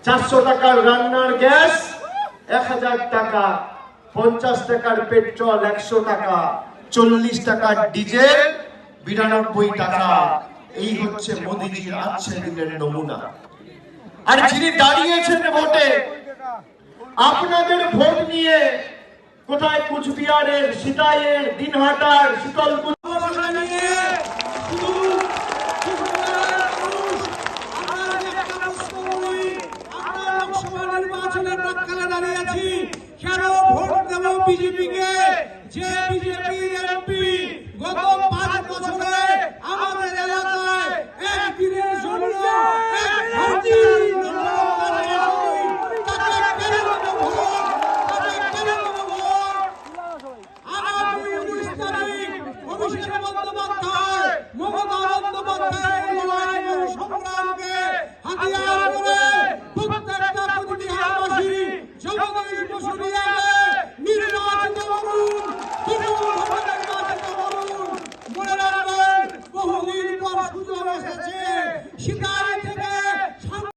400 টাকার রান্নার গ্যাস, 1000 টাকা, 50 টাকার পেট্রোল, 100 টাকা, 40 টাকার ডিজেল, 92 টাকা। এই হচ্ছে মোদিজির আচ্ছা দিনের নমুনা। আর যিনি দাঁড়িয়েছেন ভোটে, আপনাদের ভোট নিয়ে কোথায় কুচবিহারের, সিতাইয়ের, দিনহাটার, শীতলকুচি বিজেপিকে, যে বিজেপি এমপি গত 5 বছরে আমাদের এলাকায় একদিনের জন্য অভিষেক বন্দ্যোপাধ্যায়, মমতা বন্দ্যোপাধ্যায়ের লড়াই ও সংগ্রামকে হাতিয়ার করে প্রত্যেকটা প্রতিটি আবাসী জগদীশ বসুনিয়া